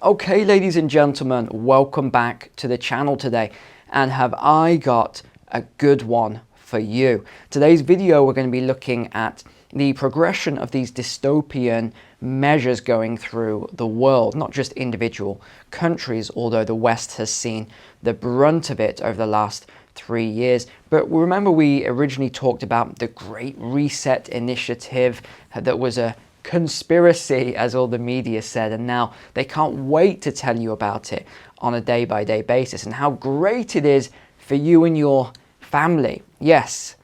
Okay, ladies and gentlemen, welcome back to the channel today. And have I got a good one for you. Today's video, we're going to be looking at the progression of these dystopian measures going through the world, not just individual countries, although the West has seen the brunt of it over the last 3 years. But remember, we originally talked about the Great Reset initiative that was a conspiracy, as all the media said, and now they can't wait to tell you about it on a day-by-day basis and how great it is for you and your family. Yes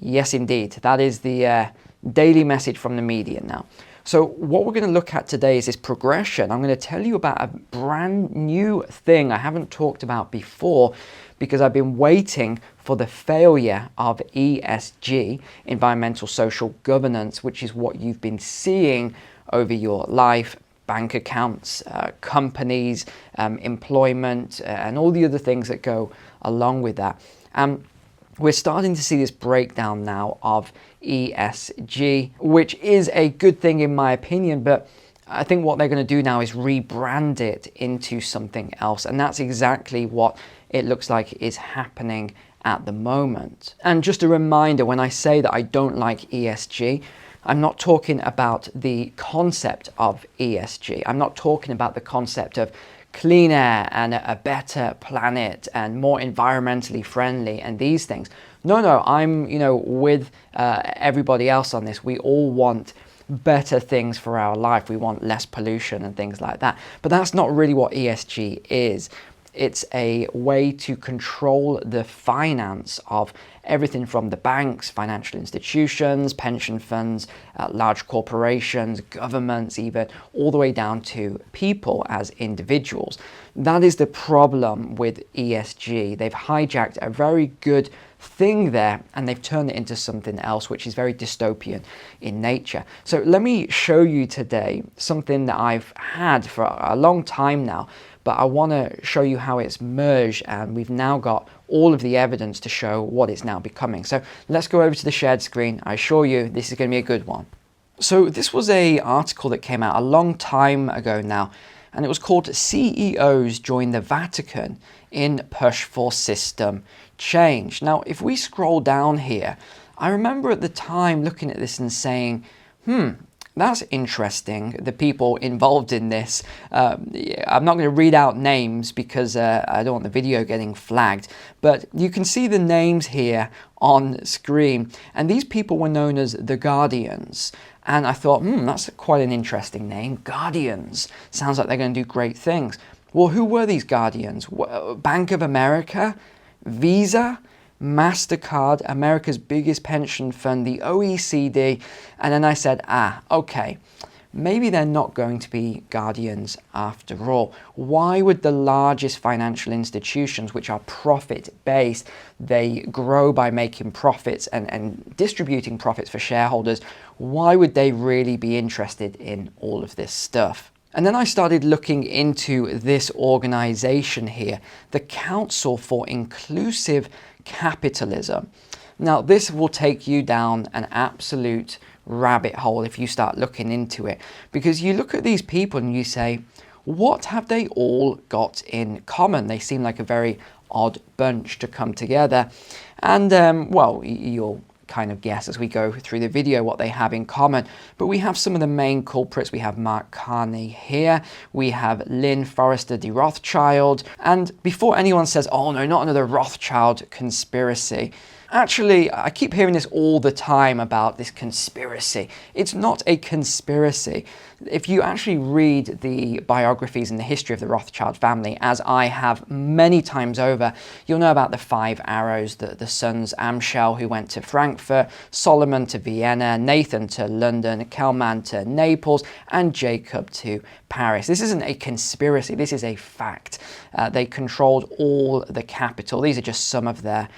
indeed, that is the daily message from the media now. So what we're going to look at today is this progression. I'm going to tell you about a brand new thing I haven't talked about before, because I've been waiting for the failure of ESG, environmental social governance, which is what you've been seeing over your life, bank accounts, companies, employment, and all the other things that go along with that. We're starting to see this breakdown now of ESG, which is a good thing in my opinion, but I think what they're going to do now is rebrand it into something else, and that's exactly what it looks like is happening at the moment. And just a reminder, when I say that I don't like ESG, I'm not talking about the concept of ESG. I'm not talking about the concept of clean air and a better planet and more environmentally friendly and these things. No, I'm with everybody else on this. We all want better things for our life. We want less pollution and things like that. But that's not really what ESG is. It's a way to control the finance of everything from the banks, financial institutions, pension funds, large corporations, governments even, all the way down to people as individuals. That is the problem with ESG. They've hijacked a very good thing there and they've turned it into something else, which is very dystopian in nature. So let me show you today something that I've had for a long time now, but I want to show you how it's merged, and we've now got all of the evidence to show what it's now becoming. So let's go over to the shared screen. I assure you this is going to be a good one. So this was an article that came out a long time ago now, and it was called CEOs Join the Vatican in Push for System Change. Now, if we scroll down here, I remember at the time looking at this and saying, that's interesting. The people involved in this, I'm not going to read out names because I don't want the video getting flagged, but you can see the names here on screen, and these people were known as the Guardians. And I thought, that's quite an interesting name, Guardians. Sounds like they're going to do great things. Well, who were these Guardians? Bank of America, Visa, MasterCard, America's biggest pension fund, the OECD, and then I said, okay, maybe they're not going to be guardians after all. Why would the largest financial institutions, which are profit-based, they grow by making profits and distributing profits for shareholders, why would they really be interested in all of this stuff? And then I started looking into this organization here, the Council for Inclusive Capitalism. Now, this will take you down an absolute rabbit hole if you start looking into it, because you look at these people and you say, what have they all got in common? They seem like a very odd bunch to come together. And, well, you'll kind of guess as we go through the video what they have in common. But we have some of the main culprits. We have Mark Carney here. We have Lynn Forrester de Rothschild. And before anyone says, oh no, not another Rothschild conspiracy, actually, I keep hearing this all the time about this conspiracy. It's not a conspiracy. If you actually read the biographies and the history of the Rothschild family, as I have many times over, you'll know about the 5 arrows, the sons Amschel, who went to Frankfurt, Solomon to Vienna, Nathan to London, Kelman to Naples, and Jacob to Paris. This isn't a conspiracy, this is a fact. They controlled all the capital. These are just some of their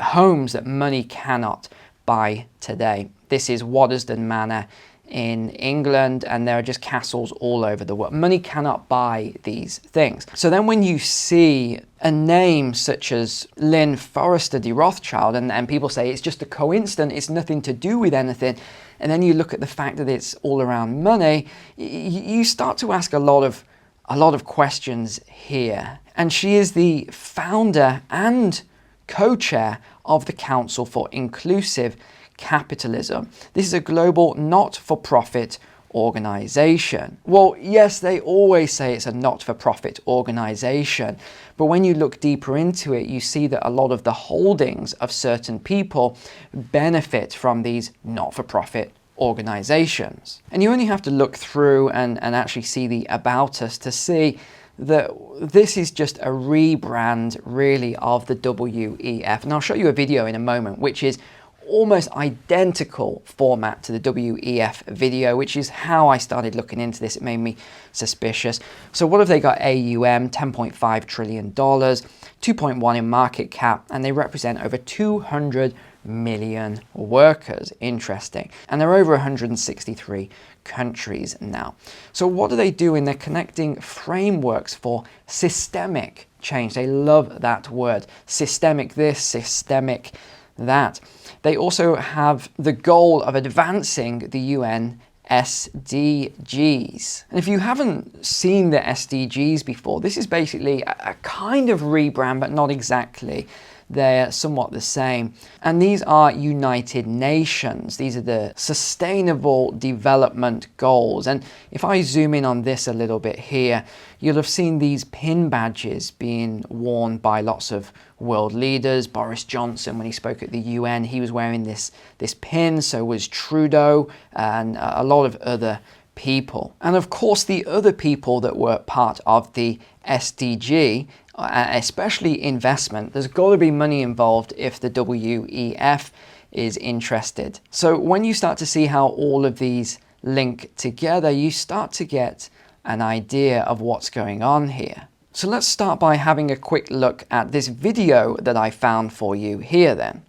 homes that money cannot buy today. This is Waddesdon Manor in England, and there are just castles all over the world. Money cannot buy these things. So then when you see a name such as Lynn Forrester de Rothschild, and people say it's just a coincidence, it's nothing to do with anything, and then you look at the fact that it's all around money, you start to ask a lot of a lot of questions here. And she is the founder and co-chair of the Council for Inclusive Capitalism. This is a global not-for-profit organization. Well, yes, they always say it's a not-for-profit organization, but when you look deeper into it, you see that a lot of the holdings of certain people benefit from these not-for-profit organizations. And you only have to look through and actually see the About Us to see that this is just a rebrand really of the WEF. And I'll show you a video in a moment which is almost identical format to the WEF video, which is how I started looking into this. It made me suspicious. So what have they got? AUM, $10.5 trillion, 2.1 in market cap, and they represent over 200 million workers. Interesting. And they're over 163 countries now. So what do they do? They're connecting frameworks for systemic change. They love that word. Systemic this, systemic that. They also have the goal of advancing the UN SDGs. And if you haven't seen the SDGs before, this is basically a kind of rebrand, but not exactly. They're somewhat the same. And these are United Nations. These are the Sustainable Development Goals. And if I zoom in on this a little bit here, you'll have seen these pin badges being worn by lots of world leaders. Boris Johnson, when he spoke at the UN, he was wearing this pin. So was Trudeau and a lot of other people. And of course, the other people that were part of the SDG, especially investment, there's got to be money involved if the WEF is interested. So when you start to see how all of these link together, you start to get an idea of what's going on here. So let's start by having a quick look at this video that I found for you here then.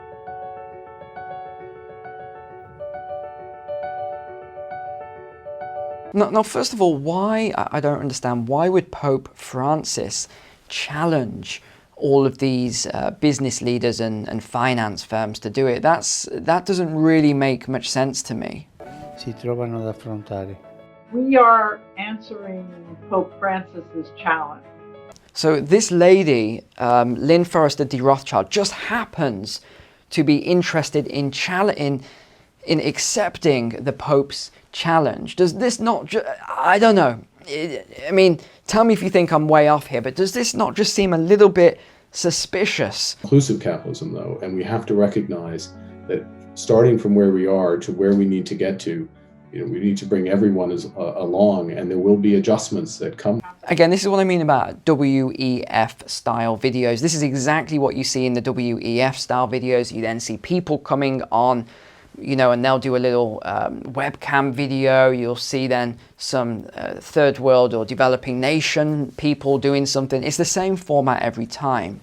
Now, first of all, why, I don't understand, why would Pope Francis challenge all of these business leaders and finance firms to do it? That doesn't really make much sense to me. Si trovano ad affrontare. We are answering Pope Francis's challenge. So this lady, Lynn Forrester de Rothschild, just happens to be interested in accepting the Pope's challenge. Does this not, I don't know, I mean, tell me if you think I'm way off here, but does this not just seem a little bit suspicious? Inclusive capitalism, though, and we have to recognize that starting from where we are to where we need to get to, we need to bring everyone along, and there will be adjustments that come. Again, this is what I mean about WEF style videos. This is exactly what you see in the WEF style videos. You then see people coming on, and they'll do a little webcam video. You'll see then some third world or developing nation people doing something. It's the same format every time.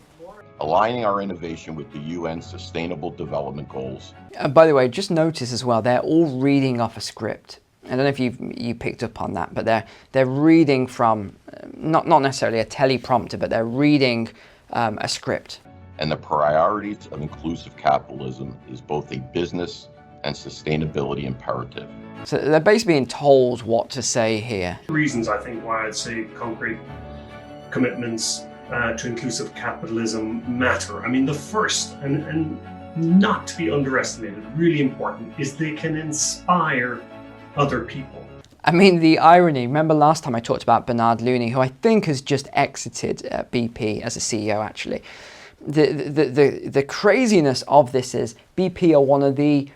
Aligning our innovation with the UN Sustainable Development Goals. By the way, just notice as well, they're all reading off a script. I don't know if you picked up on that, but they're reading from, not necessarily a teleprompter, but they're reading a script. And the priorities of inclusive capitalism is both a business and sustainability imperative. So they're basically being told what to say here. Reasons, I think, why I'd say concrete commitments to inclusive capitalism matter. I mean, the first, and not to be underestimated, really important, is they can inspire other people. I mean, the irony, remember last time I talked about Bernard Looney, who I think has just exited BP as a CEO, actually. The craziness of this is BP are one of the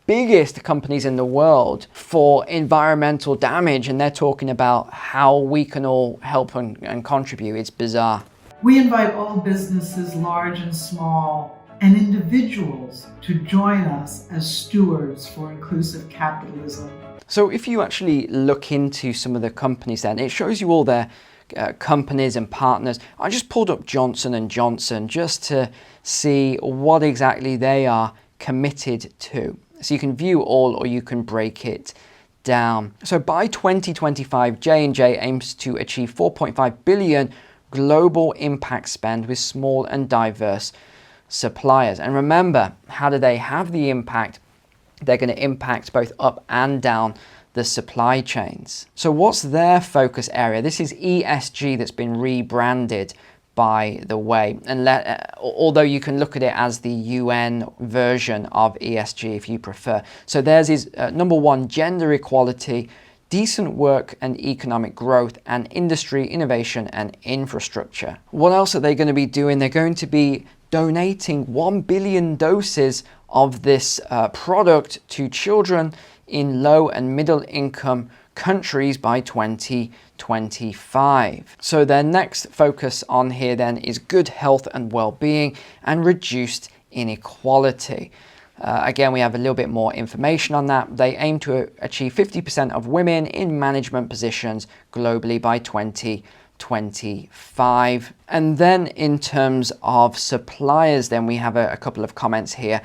biggest companies in the world for environmental damage, and they're talking about how we can all help and contribute. It's bizarre. We invite all businesses, large and small, and individuals to join us as stewards for inclusive capitalism. So if you actually look into some of the companies then, it shows you all their companies and partners. I just pulled up Johnson & Johnson just to see what exactly they are committed to. So you can view all or you can break it down. So by 2025, J&J aims to achieve 4.5 billion global impact spend with small and diverse suppliers. And remember, how do they have the impact? They're going to impact both up and down the supply chains. So what's their focus area? This is ESG that's been rebranded, by the way, and although you can look at it as the UN version of ESG if you prefer. So theirs is number one, gender equality, decent work and economic growth, and industry, innovation and infrastructure. What else are they going to be doing? They're going to be donating 1 billion doses of this product to children in low and middle income countries by 2025. So their next focus on here then is good health and well-being and reduced inequality. Again, we have a little bit more information on that. They aim to achieve 50% of women in management positions globally by 2025. And then in terms of suppliers, then we have a couple of comments here.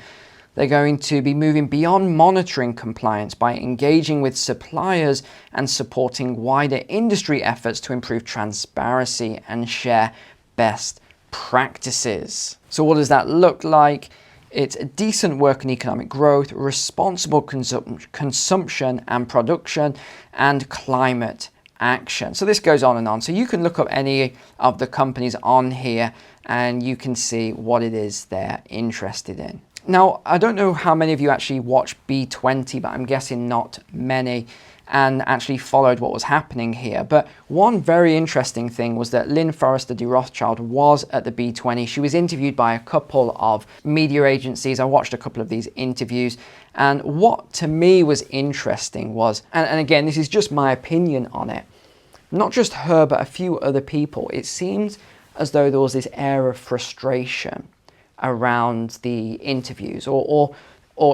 They're going to be moving beyond monitoring compliance by engaging with suppliers and supporting wider industry efforts to improve transparency and share best practices. So what does that look like? It's a decent work and economic growth, responsible consumption and production, and climate action. So this goes on and on. So you can look up any of the companies on here and you can see what it is they're interested in. Now, I don't know how many of you actually watched B20, but I'm guessing not many, and actually followed what was happening here. But one very interesting thing was that Lynn Forrester de Rothschild was at the B20. She was interviewed by a couple of media agencies. I watched a couple of these interviews. And what to me was interesting was, and again, this is just my opinion on it, not just her, but a few other people, it seemed as though there was this air of frustration around the interviews, or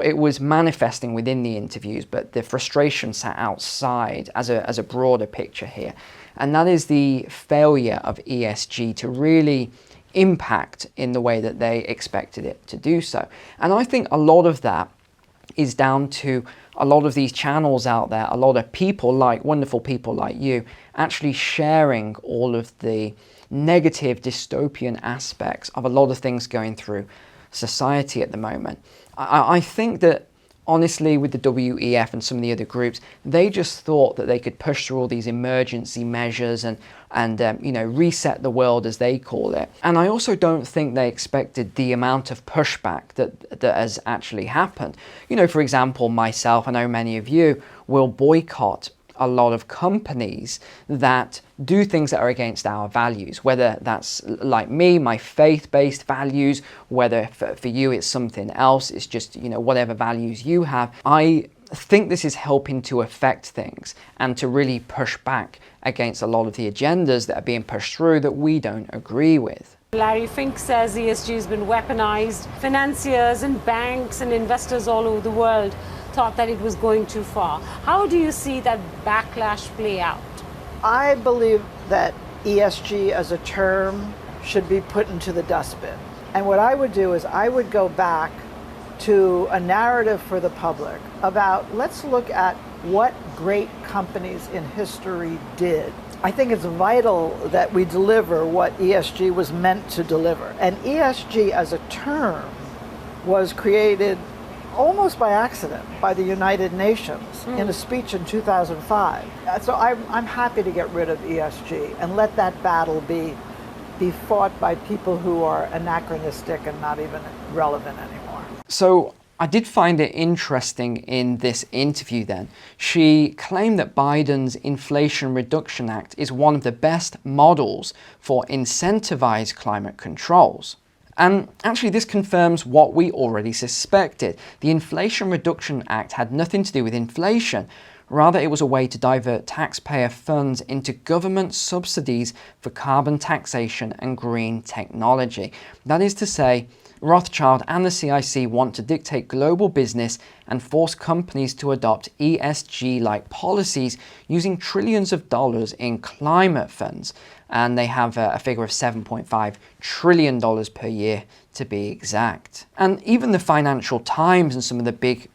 it was manifesting within the interviews, but the frustration sat outside as a broader picture here. And that is the failure of ESG to really impact in the way that they expected it to do so. And I think a lot of that is down to a lot of these channels out there, a lot of people like wonderful people like you actually sharing all of the negative dystopian aspects of a lot of things going through society at the moment. I think that honestly with the WEF and some of the other groups, they just thought that they could push through all these emergency measures and reset the world as they call it. And I also don't think they expected the amount of pushback that has actually happened. For example, myself, I know many of you will boycott a lot of companies that do things that are against our values, whether that's like me, my faith-based values, whether for you it's something else, it's just, whatever values you have. I think this is helping to affect things and to really push back against a lot of the agendas that are being pushed through that we don't agree with. Larry Fink says ESG has been weaponized. Financiers and banks and investors all over the world thought that it was going too far. How do you see that backlash play out? I believe that ESG as a term should be put into the dustbin. And what I would do is I would go back to a narrative for the public about, let's look at what great companies in history did. I think it's vital that we deliver what ESG was meant to deliver. And ESG as a term was created almost by accident by the United Nations in a speech in 2005. So I'm happy to get rid of ESG and let that battle be fought by people who are anachronistic and not even relevant anymore. So I did find it interesting in this interview then. She claimed that Biden's Inflation Reduction Act is one of the best models for incentivized climate controls. And actually this confirms what we already suspected. The Inflation Reduction Act had nothing to do with inflation. Rather, it was a way to divert taxpayer funds into government subsidies for carbon taxation and green technology. That is to say, Rothschild and the CIC want to dictate global business and force companies to adopt ESG-like policies using trillions of dollars in climate funds. And they have a figure of $7.5 trillion per year to be exact. And even the Financial Times and some of the big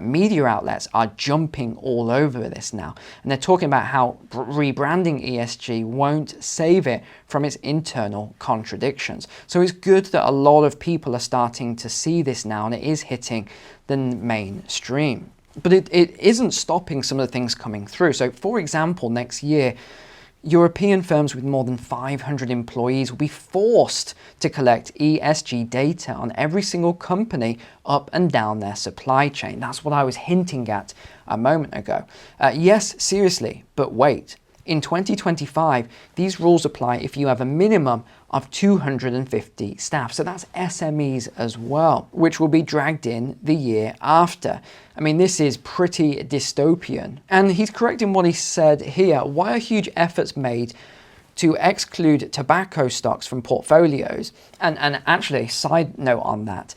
media outlets are jumping all over this now. And they're talking about how rebranding ESG won't save it from its internal contradictions. So it's good that a lot of people are starting to see this now and it is hitting the mainstream. But it isn't stopping some of the things coming through. So for example, next year, European firms with more than 500 employees will be forced to collect ESG data on every single company up and down their supply chain. That's what I was hinting at a moment ago. Yes, seriously, but wait. In 2025, these rules apply if you have a minimum of 250 staff. So that's SMEs as well, which will be dragged in the year after. I mean, this is pretty dystopian. And he's correct in what he said here. Why are huge efforts made to exclude tobacco stocks from portfolios? And actually, side note on that,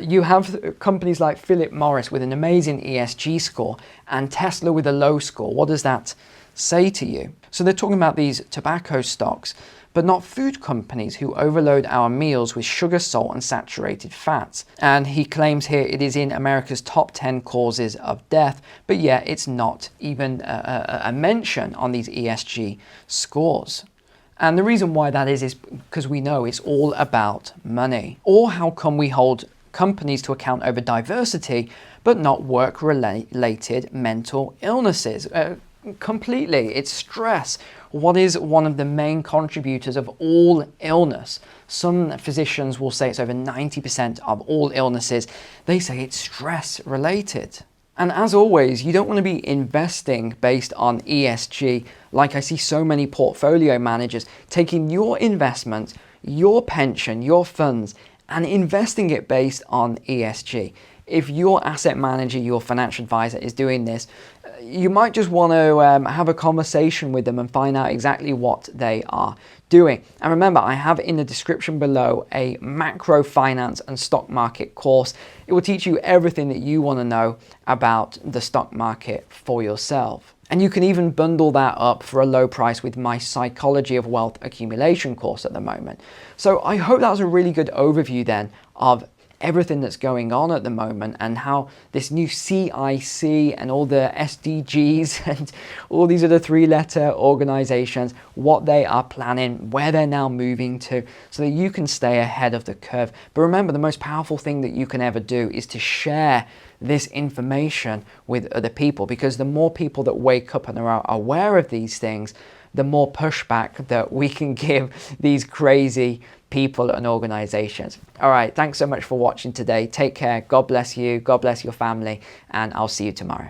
you have companies like Philip Morris with an amazing ESG score and Tesla with a low score. What does that say to you? So they're talking about these tobacco stocks, but not food companies who overload our meals with sugar, salt, and saturated fats. And he claims here it is in America's top 10 causes of death, but yet it's not even a mention on these ESG scores. And the reason why that is because we know it's all about money. Or how come we hold companies to account over diversity, but not work-related mental illnesses? Completely, it's stress. What is one of the main contributors of all illness? Some physicians will say it's over 90% of all illnesses. They say it's stress related. And as always, you don't want to be investing based on ESG, like I see so many portfolio managers taking your investment, your pension, your funds, and investing it based on ESG. If your asset manager, your financial advisor is doing this, you might just want to have a conversation with them and find out exactly what they are doing. And remember, I have in the description below a macro finance and stock market course. It will teach you everything that you want to know about the stock market for yourself. And you can even bundle that up for a low price with my Psychology of Wealth Accumulation course at the moment. So I hope that was a really good overview then of everything that's going on at the moment and how this new CIC and all the SDGs and all these other three-letter organizations, what they are planning, where they're now moving to, so that you can stay ahead of the curve. But remember, the most powerful thing that you can ever do is to share this information with other people, because the more people that wake up and are aware of these things, the more pushback that we can give these crazy people and organizations. All right, thanks so much for watching today. Take care. God bless you. God bless your family. And I'll see you tomorrow.